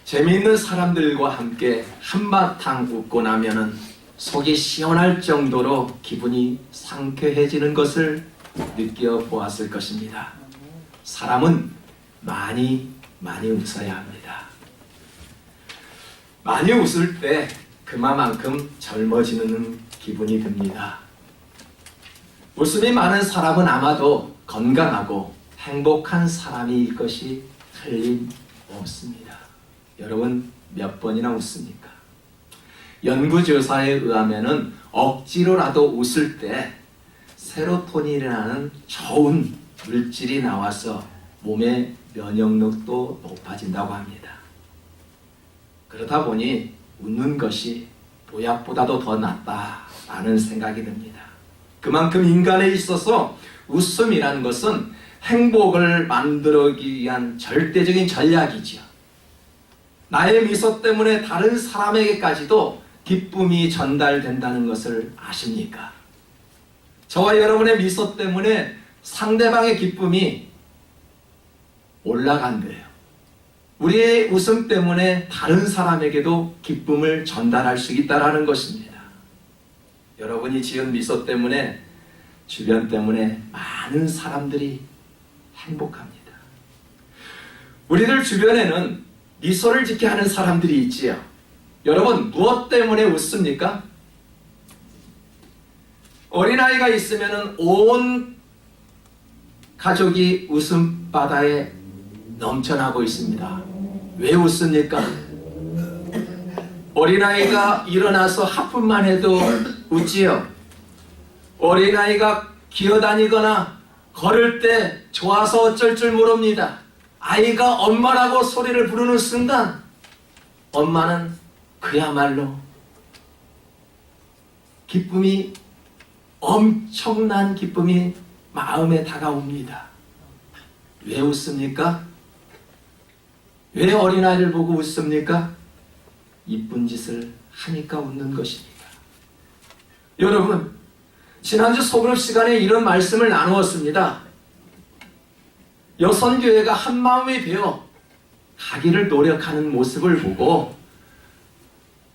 재미있는 사람들과 함께 한바탕 웃고 나면은 속이 시원할 정도로 기분이 상쾌해지는 것을 느껴보았을 것입니다. 사람은 많이 웃어야 합니다. 많이 웃을 때 그만큼 젊어지는 기분이 듭니다. 웃음이 많은 사람은 아마도 건강하고 행복한 사람일 것이 틀림없습니다. 여러분 몇 번이나 웃습니까? 연구조사에 의하면은 억지로라도 웃을 때 세로토닌이라는 좋은 물질이 나와서 몸의 면역력도 높아진다고 합니다. 그러다 보니 웃는 것이 보약보다도 더 낫다라는 생각이 듭니다. 그만큼 인간에 있어서 웃음이라는 것은 행복을 만들기 위한 절대적인 전략이지요. 나의 미소 때문에 다른 사람에게까지도 기쁨이 전달된다는 것을 아십니까? 저와 여러분의 미소 때문에 상대방의 기쁨이 올라간대요. 우리의 웃음 때문에 다른 사람에게도 기쁨을 전달할 수 있다는 것입니다. 여러분이 지은 미소 때문에 주변 때문에 많은 사람들이 행복합니다. 우리들 주변에는 미소를 짓게 하는 사람들이 있지요. 여러분 무엇 때문에 웃습니까? 어린아이가 있으면 온 가족이 웃음바다에 넘쳐나고 있습니다. 왜 웃습니까? 어린아이가 일어나서 하품만 해도 웃지요. 어린아이가 기어다니거나 걸을 때 좋아서 어쩔 줄 모릅니다. 아이가 엄마라고 소리를 부르는 순간 엄마는 그야말로 기쁨이, 엄청난 기쁨이 마음에 다가옵니다. 왜 웃습니까? 왜 어린아이를 보고 웃습니까? 이쁜 짓을 하니까 웃는 것입니다. 여러분, 지난주 소그룹 시간에 이런 말씀을 나누었습니다. 여선교회가 한마음이 되어 가기를 노력하는 모습을 보고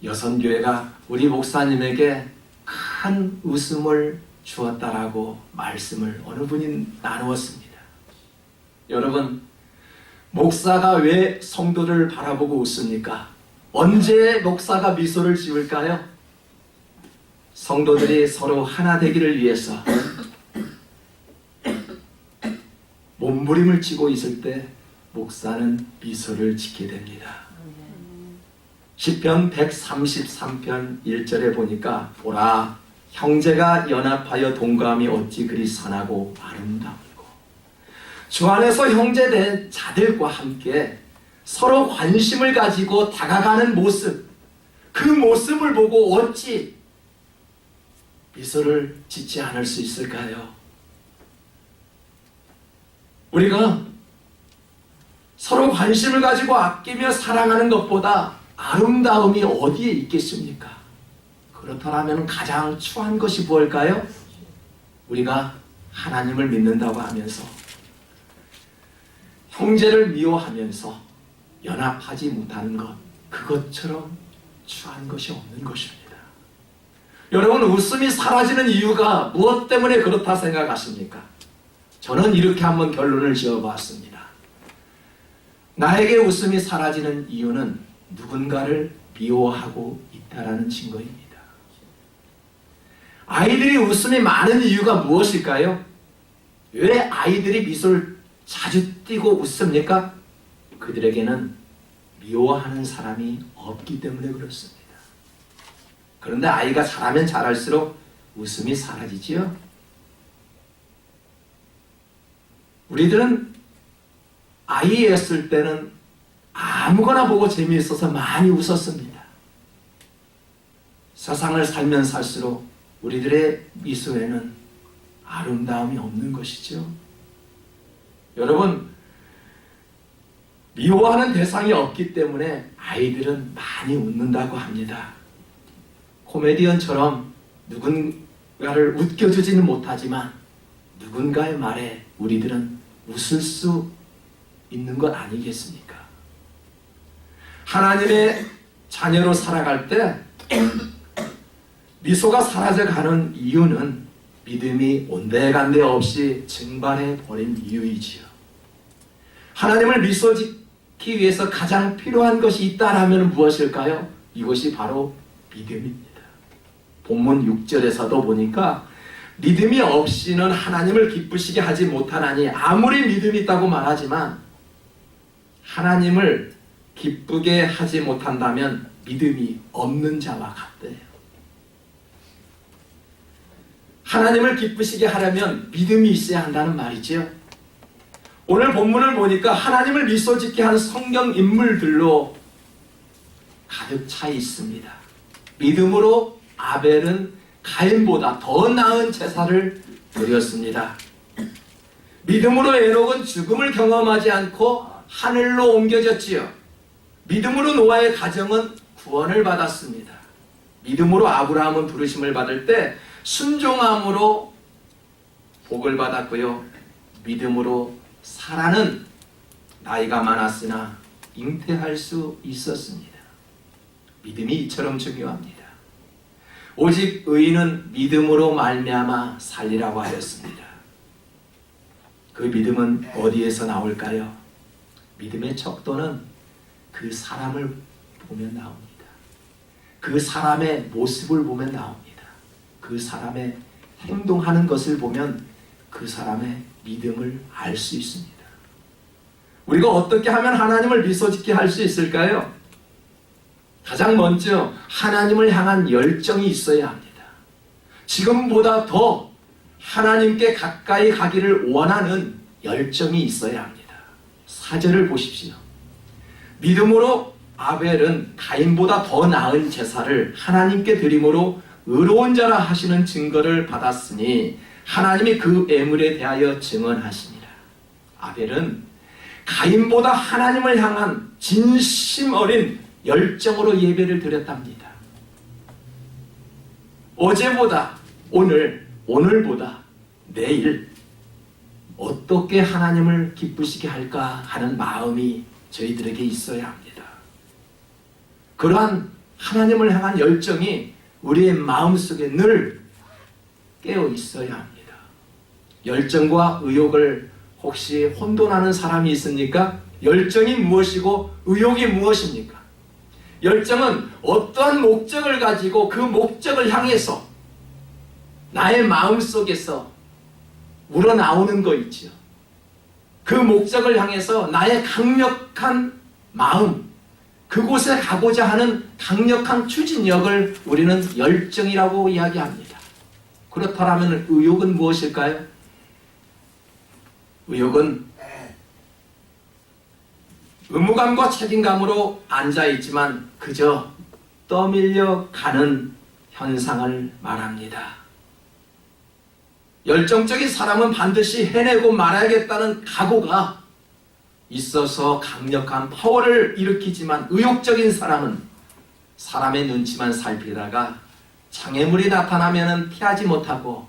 여선교회가 우리 목사님에게 큰 웃음을 주었다라고 말씀을 어느 분이 나누었습니다. 여러분, 목사가 왜 성도를 바라보고 웃습니까? 언제 목사가 미소를 지을까요? 성도들이 서로 하나 되기를 위해서 몸부림을 치고 있을 때 목사는 미소를 짓게 됩니다. 시편 133편 1절에 보니까 보라, 형제가 연합하여 동거함이 어찌 그리 선하고 아름다우고 주 안에서 형제된 자들과 함께 서로 관심을 가지고 다가가는 모습, 그 모습을 보고 어찌 미소를 짓지 않을 수 있을까요? 우리가 서로 관심을 가지고 아끼며 사랑하는 것보다 아름다움이 어디에 있겠습니까? 그렇다면 가장 추한 것이 무엇일까요? 우리가 하나님을 믿는다고 하면서 형제를 미워하면서 연합하지 못하는 것, 그것처럼 추한 것이 없는 것입니다. 여러분, 웃음이 사라지는 이유가 무엇 때문에 그렇다 생각하십니까? 저는 이렇게 한번 결론을 지어봤습니다. 나에게 웃음이 사라지는 이유는 누군가를 미워하고 있다는 증거입니다. 아이들이 웃음이 많은 이유가 무엇일까요? 왜 아이들이 미소를 자주 띠고 웃습니까? 그들에게는 미워하는 사람이 없기 때문에 그렇습니다. 그런데 아이가 자라면 자랄수록 웃음이 사라지지요. 우리들은 아이였을 때는 아무거나 보고 재미있어서 많이 웃었습니다. 세상을 살면 살수록 우리들의 미소에는 아름다움이 없는 것이죠. 여러분, 미워하는 대상이 없기 때문에 아이들은 많이 웃는다고 합니다. 코미디언처럼 누군가를 웃겨주지는 못하지만 누군가의 말에 우리들은 웃을 수 있는 것 아니겠습니까? 하나님의 자녀로 살아갈 때 미소가 사라져가는 이유는 믿음이 온데간데 없이 증발해 버린 이유이지요. 하나님을 미소 짓기 위해서 가장 필요한 것이 있다라면 무엇일까요? 이것이 바로 믿음입니다. 본문 6절에서도 보니까 믿음이 없이는 하나님을 기쁘시게 하지 못하나니, 아무리 믿음이 있다고 말하지만 하나님을 기쁘게 하지 못한다면 믿음이 없는 자와 같대요. 하나님을 기쁘시게 하려면 믿음이 있어야 한다는 말이지요. 오늘 본문을 보니까 하나님을 미소 짓게 하는 성경 인물들로 가득 차 있습니다. 믿음으로 아벨은 가인보다 더 나은 제사를 드렸습니다. 믿음으로 에녹은 죽음을 경험하지 않고 하늘로 옮겨졌지요. 믿음으로 노아의 가정은 구원을 받았습니다. 믿음으로 아브라함은 부르심을 받을 때 순종함으로 복을 받았고요. 믿음으로 사라는 나이가 많았으나 잉태할 수 있었습니다. 믿음이 이처럼 중요합니다. 오직 의인은 믿음으로 말미암아 살리라고 하였습니다. 그 믿음은 어디에서 나올까요? 믿음의 척도는 그 사람을 보면 나옵니다. 그 사람의 모습을 보면 나옵니다. 그 사람의 행동하는 것을 보면 그 사람의 믿음을 알 수 있습니다. 우리가 어떻게 하면 하나님을 미소 짓게 할 수 있을까요? 가장 먼저 하나님을 향한 열정이 있어야 합니다. 지금보다 더 하나님께 가까이 가기를 원하는 열정이 있어야 합니다. 4절을 보십시오. 믿음으로 아벨은 가인보다 더 나은 제사를 하나님께 드림으로 의로운 자라 하시는 증거를 받았으니 하나님이 그 애물에 대하여 증언하시니라. 아벨은 가인보다 하나님을 향한 진심 어린 열정으로 예배를 드렸답니다. 어제보다 오늘보다 내일 어떻게 하나님을 기쁘시게 할까 하는 마음이 저희들에게 있어야 합니다. 그러한 하나님을 향한 열정이 우리의 마음속에 늘 깨어 있어야 합니다. 열정과 의욕을 혹시 혼돈하는 사람이 있습니까? 열정이 무엇이고 의욕이 무엇입니까? 열정은 어떠한 목적을 가지고 그 목적을 향해서 나의 마음속에서 우러나오는 거 있죠. 그 목적을 향해서 나의 강력한 마음, 그곳에 가고자 하는 강력한 추진력을 우리는 열정이라고 이야기합니다. 그렇다면 의욕은 무엇일까요? 의욕은 의무감과 책임감으로 앉아있지만 그저 떠밀려 가는 현상을 말합니다. 열정적인 사람은 반드시 해내고 말아야겠다는 각오가 있어서 강력한 파워를 일으키지만, 의욕적인 사람은 사람의 눈치만 살피다가 장애물이 나타나면 피하지 못하고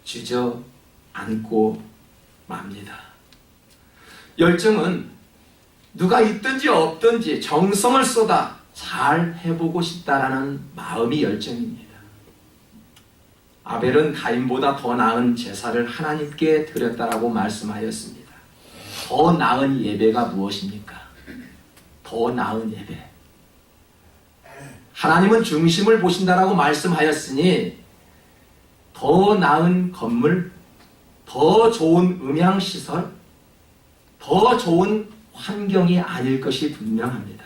주저앉고 맙니다. 열정은 누가 있든지 없든지 정성을 쏟아 잘 해보고 싶다라는 마음이 열정입니다. 아벨은 가인보다 더 나은 제사를 하나님께 드렸다라고 말씀하였습니다. 더 나은 예배가 무엇입니까? 더 나은 예배. 하나님은 중심을 보신다라고 말씀하였으니 더 나은 건물, 더 좋은 음향시설, 더 좋은 환경이 아닐 것이 분명합니다.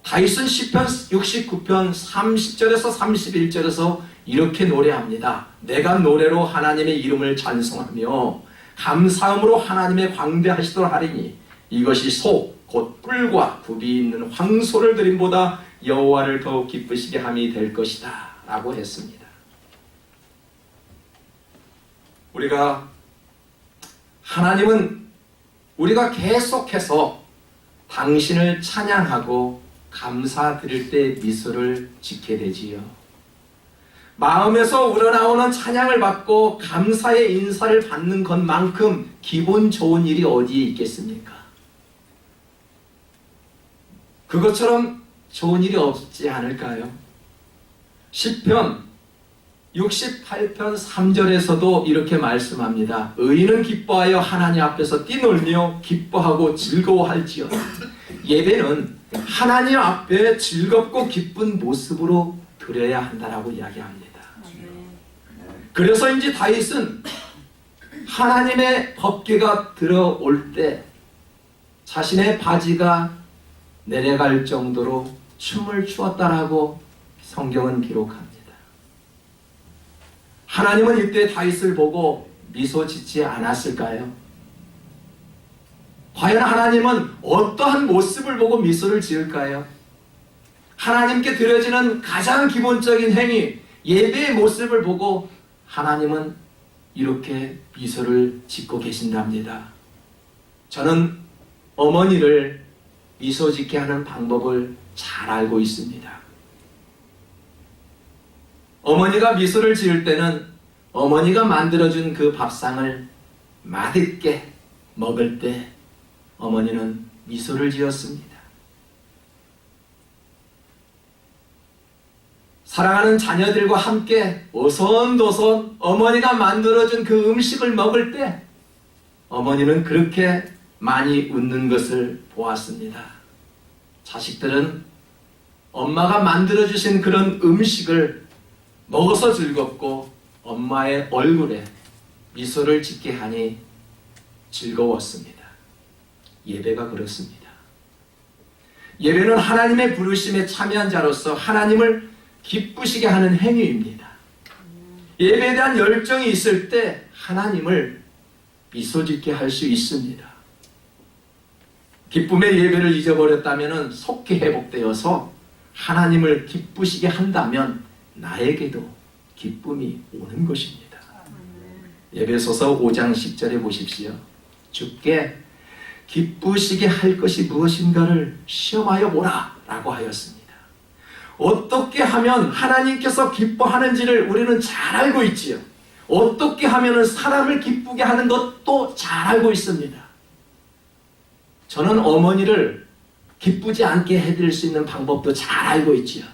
다윗은 시편 69편 30절에서 31절에서 이렇게 노래합니다. 내가 노래로 하나님의 이름을 찬송하며 감사함으로 하나님의 광대하시도록 하리니 이것이 소 곧 뿔과 굽이 있는 황소를 드림보다 여호와를 더욱 기쁘시게 함이 될 것이다 라고 했습니다. 하나님은 우리가 계속해서 당신을 찬양하고 감사드릴 때 미소를 짓게 되지요. 마음에서 우러나오는 찬양을 받고 감사의 인사를 받는 것만큼 기분 좋은 일이 어디에 있겠습니까? 그것처럼 좋은 일이 없지 않을까요? 시편 68편 3절에서도 이렇게 말씀합니다. 의인은 기뻐하여 하나님 앞에서 뛰놀며 기뻐하고 즐거워할지어다. 예배는 하나님 앞에 즐겁고 기쁜 모습으로 드려야 한다라고 이야기합니다. 그래서인지 다윗은 하나님의 법궤가 들어올 때 자신의 바지가 내려갈 정도로 춤을 추었다라고 성경은 기록합니다. 하나님은 이때 다윗을 보고 미소 짓지 않았을까요? 과연 하나님은 어떠한 모습을 보고 미소를 지을까요? 하나님께 드려지는 가장 기본적인 행위, 예배의 모습을 보고 하나님은 이렇게 미소를 짓고 계신답니다. 저는 어머니를 미소 짓게 하는 방법을 잘 알고 있습니다. 어머니가 미소를 지을 때는 어머니가 만들어준 그 밥상을 맛있게 먹을 때 어머니는 미소를 지었습니다. 사랑하는 자녀들과 함께 오손도손 어머니가 만들어준 그 음식을 먹을 때 어머니는 그렇게 많이 웃는 것을 보았습니다. 자식들은 엄마가 만들어주신 그런 음식을 먹어서 즐겁고 엄마의 얼굴에 미소를 짓게 하니 즐거웠습니다. 예배가 그렇습니다. 예배는 하나님의 부르심에 참여한 자로서 하나님을 기쁘시게 하는 행위입니다. 예배에 대한 열정이 있을 때 하나님을 미소 짓게 할 수 있습니다. 기쁨의 예배를 잊어버렸다면 속히 회복되어서 하나님을 기쁘시게 한다면 나에게도 기쁨이 오는 것입니다. 에베소서 5장 10절에 보십시오. 주께 기쁘시게 할 것이 무엇인가를 시험하여 보라 라고 하였습니다. 어떻게 하면 하나님께서 기뻐하는지를 우리는 잘 알고 있지요. 어떻게 하면 사람을 기쁘게 하는 것도 잘 알고 있습니다. 저는 어머니를 기쁘지 않게 해드릴 수 있는 방법도 잘 알고 있지요.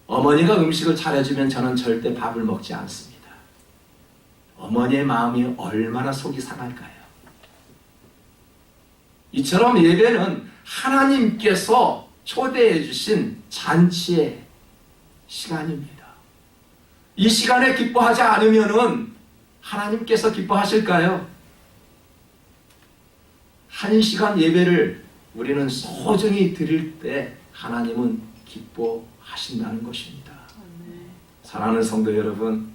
어머니가 음식을 차려주면 저는 절대 밥을 먹지 않습니다. 어머니의 마음이 얼마나 속이 상할까요? 이처럼 예배는 하나님께서 초대해 주신 잔치의 시간입니다. 이 시간에 기뻐하지 않으면 하나님께서 기뻐하실까요? 한 시간 예배를 우리는 소중히 드릴 때 하나님은 기뻐하신다는 것입니다. 사랑하는 성도 여러분,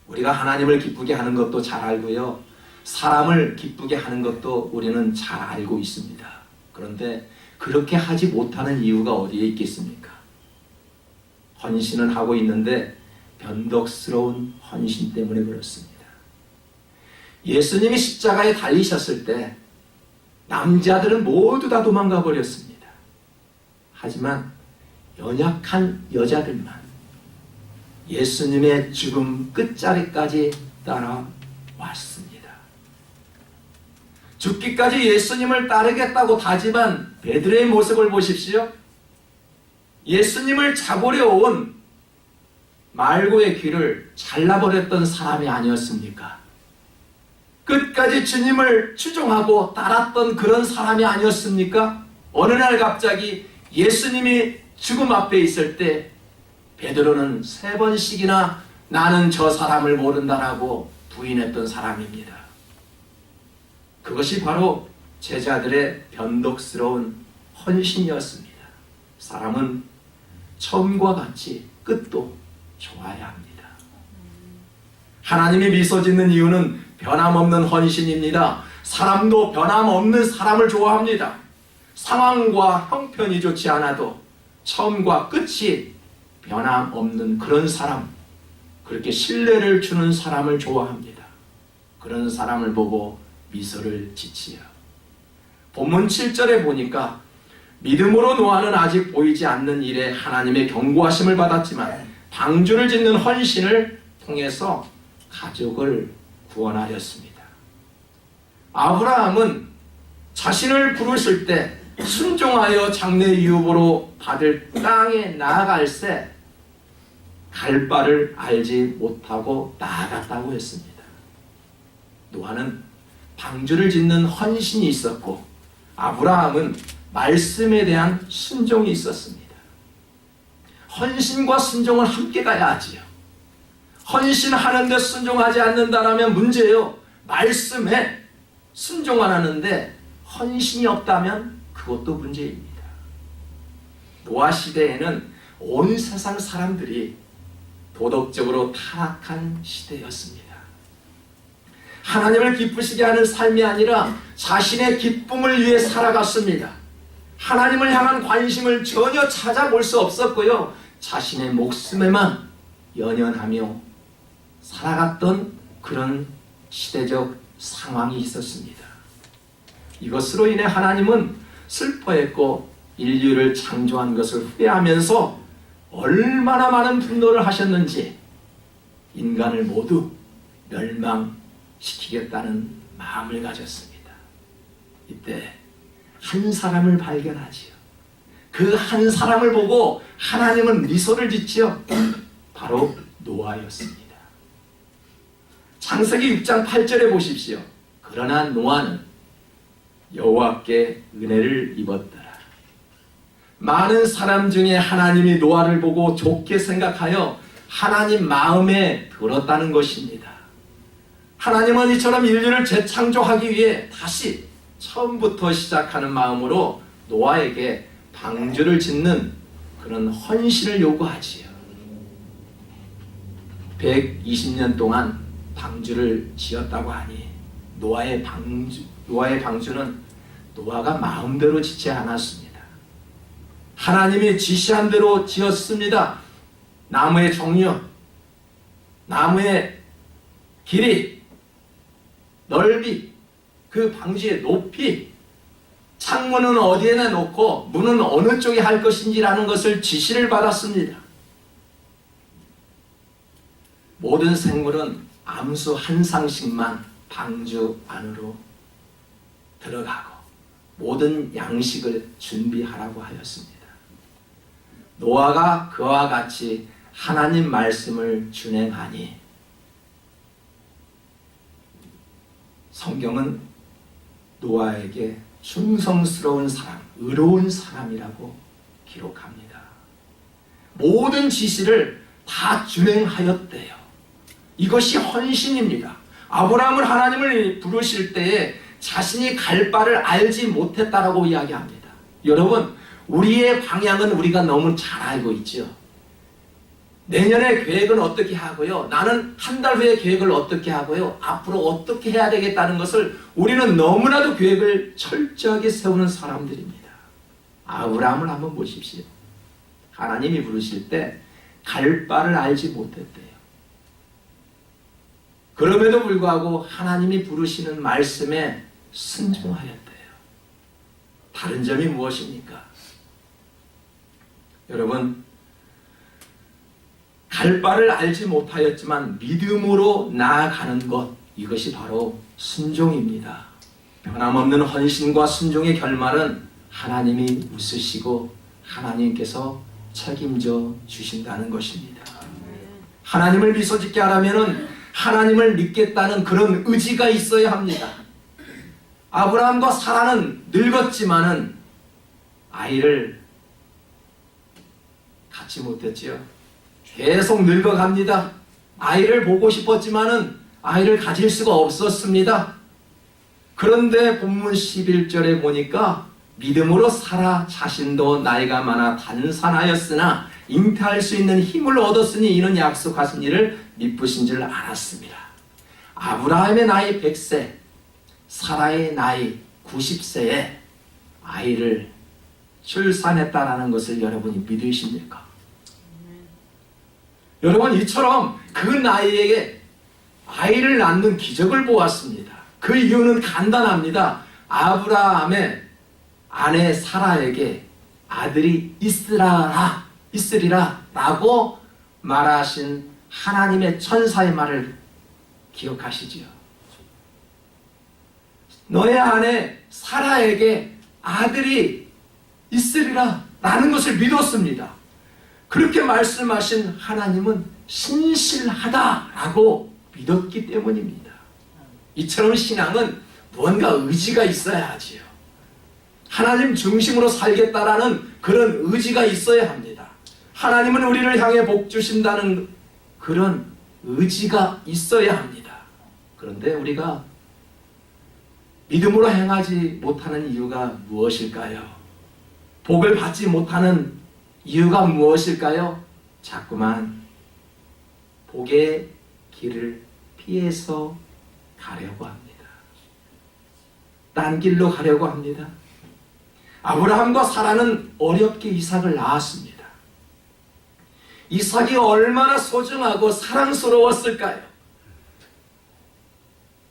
우리가 하나님을 기쁘게 하는 것도 잘 알고요, 사람을 기쁘게 하는 것도 우리는 잘 알고 있습니다. 그런데 그렇게 하지 못하는 이유가 어디에 있겠습니까? 헌신은 하고 있는데 변덕스러운 헌신 때문에 그렇습니다. 예수님이 십자가에 달리셨을 때 남자들은 모두 다 도망가 버렸습니다. 하지만 연약한 여자들만 예수님의 죽음 끝자리까지 따라왔습니다. 죽기까지 예수님을 따르겠다고 다짐한 베드로의 모습을 보십시오. 예수님을 잡으려 온 말고의 귀를 잘라버렸던 사람이 아니었습니까? 끝까지 주님을 추종하고 따랐던 그런 사람이 아니었습니까? 어느 날 갑자기 예수님이 죽음 앞에 있을 때 베드로는 3번씩이나 나는 저 사람을 모른다라고 부인했던 사람입니다. 그것이 바로 제자들의 변덕스러운 헌신이었습니다. 사람은 처음과 같이 끝도 좋아야 합니다. 하나님이 미소 짓는 이유는 변함없는 헌신입니다. 사람도 변함없는 사람을 좋아합니다. 상황과 형편이 좋지 않아도 처음과 끝이 변함없는 그런 사람, 그렇게 신뢰를 주는 사람을 좋아합니다. 그런 사람을 보고 미소를 짓지요. 본문 7절에 보니까 믿음으로 노아는 아직 보이지 않는 일에 하나님의 경고하심을 받았지만 방주를 짓는 헌신을 통해서 가족을 구원하였습니다. 아브라함은 자신을 부르실 때 순종하여 장래 유업으로 받을 땅에 나아갈새 갈 바를 알지 못하고 나아갔다고 했습니다. 노아는 방주를 짓는 헌신이 있었고 아브라함은 말씀에 대한 순종이 있었습니다. 헌신과 순종은 함께 가야 하지요. 헌신하는데 순종하지 않는다라면 문제예요. 말씀에 순종 안 하는데 헌신이 없다면 그것도 문제입니다. 노아 시대에는 온 세상 사람들이 도덕적으로 타락한 시대였습니다. 하나님을 기쁘시게 하는 삶이 아니라 자신의 기쁨을 위해 살아갔습니다. 하나님을 향한 관심을 전혀 찾아볼 수 없었고요. 자신의 목숨에만 연연하며 살아갔던 그런 시대적 상황이 있었습니다. 이것으로 인해 하나님은 슬퍼했고 인류를 창조한 것을 후회하면서 얼마나 많은 분노를 하셨는지 인간을 모두 멸망시키겠다는 마음을 가졌습니다. 이때 한 사람을 발견하지요. 그 한 사람을 보고 하나님은 미소를 짓지요. 바로 노아였습니다. 창세기 6장 8절에 보십시오. 그러나 노아는 여호와께 은혜를 입었더라. 많은 사람 중에 하나님이 노아를 보고 좋게 생각하여 하나님 마음에 들었다는 것입니다. 하나님은 이처럼 인류를 재창조하기 위해 다시 처음부터 시작하는 마음으로 노아에게 방주를 짓는 그런 헌신을 요구하지요. 120년 동안 방주를 지었다고 하니 노아의 방주는 노아가 마음대로 짓지 않았습니다. 하나님이 지시한 대로 지었습니다. 나무의 종류, 나무의 길이, 넓이, 그 방주의 높이, 창문은 어디에나 놓고 문은 어느 쪽에 할 것인지라는 것을 지시를 받았습니다. 모든 생물은 암수 한 상씩만 방주 안으로 들어가고 모든 양식을 준비하라고 하였습니다. 노아가 그와 같이 하나님 말씀을 준행하니 성경은 노아에게 충성스러운 사람, 의로운 사람이라고 기록합니다. 모든 지시를 다 준행하였대요. 이것이 헌신입니다. 아브라함은 하나님을 부르실 때에 자신이 갈 바를 알지 못했다라고 이야기합니다. 여러분, 우리의 방향은 우리가 너무 잘 알고 있죠. 내년에 계획은 어떻게 하고요, 나는 한 달 후에 계획을 어떻게 하고요, 앞으로 어떻게 해야 되겠다는 것을 우리는 너무나도 계획을 철저하게 세우는 사람들입니다. 아브라함을 한번 보십시오. 하나님이 부르실 때 갈 바를 알지 못했대요. 그럼에도 불구하고 하나님이 부르시는 말씀에 순종하였대요. 다른 점이 무엇입니까? 여러분, 갈 바를 알지 못하였지만 믿음으로 나아가는 것, 이것이 바로 순종입니다. 변함없는 헌신과 순종의 결말은 하나님이 웃으시고 하나님께서 책임져 주신다는 것입니다. 하나님을 미소짓게 하려면 하나님을 믿겠다는 그런 의지가 있어야 합니다. 아브라함과 사라는 늙었지만은 아이를 갖지 못했지요. 계속 늙어갑니다. 아이를 보고 싶었지만은 아이를 가질 수가 없었습니다. 그런데 본문 11절에 보니까 믿음으로 사라 자신도 나이가 많아 단산하였으나 잉태할 수 있는 힘을 얻었으니 이는 약속하신 이를 미쁘신 줄 알았습니다. 아브라함의 나이 100세, 사라의 나이 90세에 아이를 출산했다라는 것을 여러분이 믿으십니까? 여러분, 이처럼 그 나이에 아이를 낳는 기적을 보았습니다. 그 이유는 간단합니다. 아브라함의 아내 사라에게 아들이 있으리라 라고 말하신 하나님의 천사의 말을 기억하시지요. 너의 아내 사라에게 아들이 있으리라 라는 것을 믿었습니다. 그렇게 말씀하신 하나님은 신실하다라고 믿었기 때문입니다. 이처럼 신앙은 무언가 의지가 있어야 하지요. 하나님 중심으로 살겠다라는 그런 의지가 있어야 합니다. 하나님은 우리를 향해 복 주신다는 그런 의지가 있어야 합니다. 그런데 우리가 믿음으로 행하지 못하는 이유가 무엇일까요? 복을 받지 못하는 이유가 무엇일까요? 자꾸만 복의 길을 피해서 가려고 합니다. 딴 길로 가려고 합니다. 아브라함과 사라는 어렵게 이삭을 낳았습니다. 이삭이 얼마나 소중하고 사랑스러웠을까요?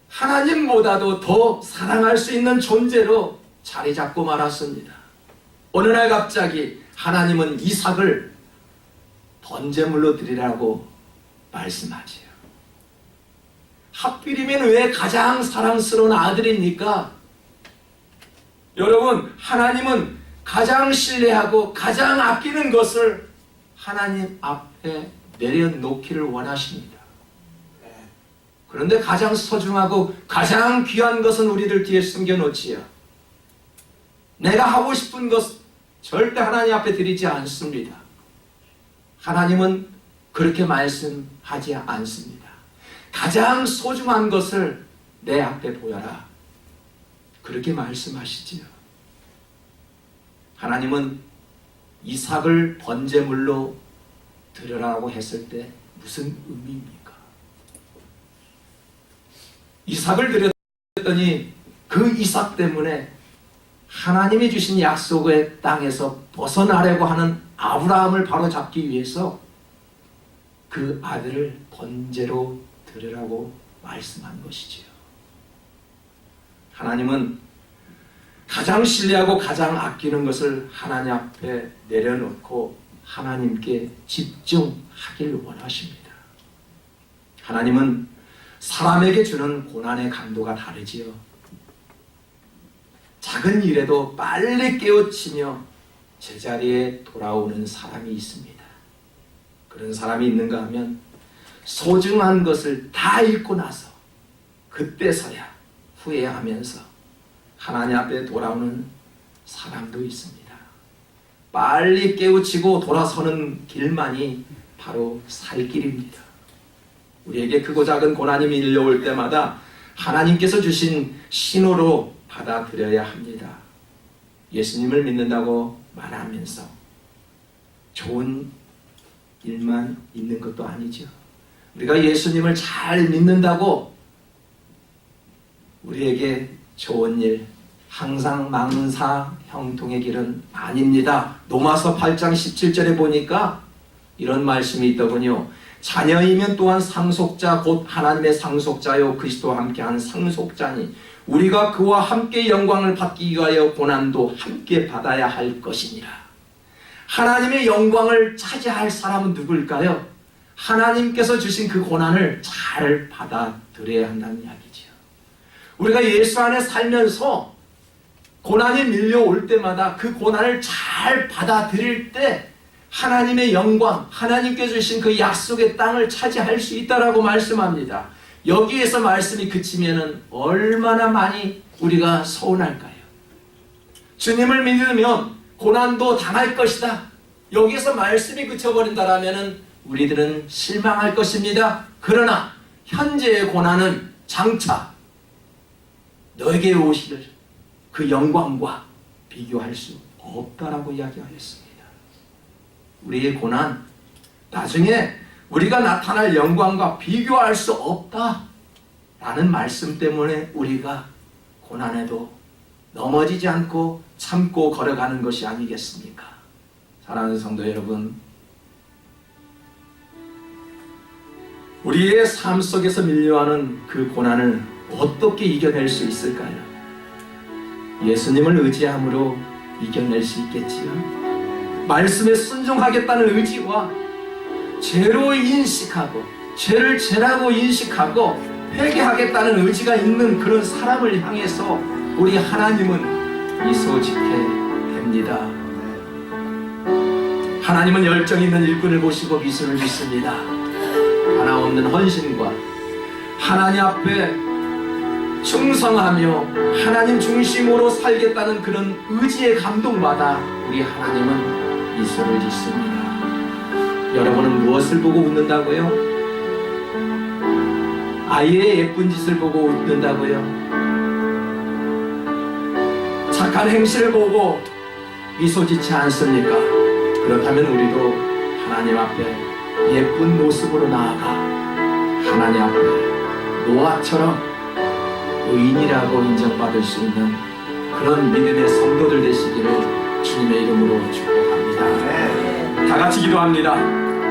하나님보다도 더 사랑할 수 있는 존재로 자리 잡고 말았습니다. 어느 날 갑자기 하나님은 이삭을 번제물로 드리라고 말씀하지요. 하필이면 왜 가장 사랑스러운 아들입니까? 여러분, 하나님은 가장 신뢰하고 가장 아끼는 것을 하나님 앞에 내려놓기를 원하십니다. 그런데 가장 소중하고 가장 귀한 것은 우리들 뒤에 숨겨놓지요. 내가 하고 싶은 것 절대 하나님 앞에 드리지 않습니다. 하나님은 그렇게 말씀하지 않습니다. 가장 소중한 것을 내 앞에 보여라. 그렇게 말씀하시지요. 하나님은 이삭을 번제물로 드려라고 했을 때 무슨 의미입니까? 이삭을 드렸더니 그 이삭 때문에 하나님이 주신 약속의 땅에서 벗어나려고 하는 아브라함을 바로잡기 위해서 그 아들을 번제로 드리라고 말씀한 것이지요. 하나님은 가장 신뢰하고 가장 아끼는 것을 하나님 앞에 내려놓고 하나님께 집중하길 원하십니다. 하나님은 사람에게 주는 고난의 강도가 다르지요. 작은 일에도 빨리 깨우치며 제자리에 돌아오는 사람이 있습니다. 그런 사람이 있는가 하면 소중한 것을 다 잃고 나서 그때서야 후회하면서 하나님 앞에 돌아오는 사람도 있습니다. 빨리 깨우치고 돌아서는 길만이 바로 살 길입니다. 우리에게 크고 작은 고난이 밀려올 때마다 하나님께서 주신 신호로 받아들여야 합니다. 예수님을 믿는다고 말하면서 좋은 일만 있는 것도 아니죠. 우리가 예수님을 잘 믿는다고 우리에게 좋은 일, 항상 망사 형통의 길은 아닙니다. 로마서 8장 17절에 보니까 이런 말씀이 있더군요. 자녀이면 또한 상속자 곧 하나님의 상속자요 그리스도와 함께한 상속자니 우리가 그와 함께 영광을 받기 위하여 고난도 함께 받아야 할 것이니라. 하나님의 영광을 차지할 사람은 누굴까요? 하나님께서 주신 그 고난을 잘 받아들여야 한다는 이야기죠. 우리가 예수 안에 살면서 고난이 밀려올 때마다 그 고난을 잘 받아들일 때 하나님의 영광, 하나님께서 주신 그 약속의 땅을 차지할 수 있다라고 말씀합니다. 여기에서 말씀이 그치면은 얼마나 많이 우리가 서운할까요? 주님을 믿으면 고난도 당할 것이다. 여기에서 말씀이 그쳐버린다라면은 우리들은 실망할 것입니다. 그러나 현재의 고난은 장차 너에게 오실 그 영광과 비교할 수 없다라고 이야기하였습니다. 우리의 고난, 나중에 우리가 나타날 영광과 비교할 수 없다라는 말씀 때문에 우리가 고난에도 넘어지지 않고 참고 걸어가는 것이 아니겠습니까? 사랑하는 성도 여러분, 우리의 삶 속에서 밀려하는 그 고난을 어떻게 이겨낼 수 있을까요? 예수님을 의지함으로 이겨낼 수 있겠지요. 말씀에 순종하겠다는 의지와 죄로 인식하고 죄를 죄라고 인식하고 회개하겠다는 의지가 있는 그런 사람을 향해서 우리 하나님은 미소 짓게 됩니다. 하나님은 열정 있는 일꾼을 보시고 미소를 짓습니다. 하나 없는 헌신과 하나님 앞에 충성하며 하나님 중심으로 살겠다는 그런 의지에 감동받아 우리 하나님은 미소를 짓습니다. 여러분은 무엇을 보고 웃는다고요? 아이의 예쁜 짓을 보고 웃는다고요? 착한 행실을 보고 미소 짓지 않습니까? 그렇다면 우리도 하나님 앞에 예쁜 모습으로 나아가 하나님 앞에 노아처럼 의인이라고 인정받을 수 있는 그런 믿음의 성도들 되시기를 주님의 이름으로 축복합니다. 다 같이 기도합니다.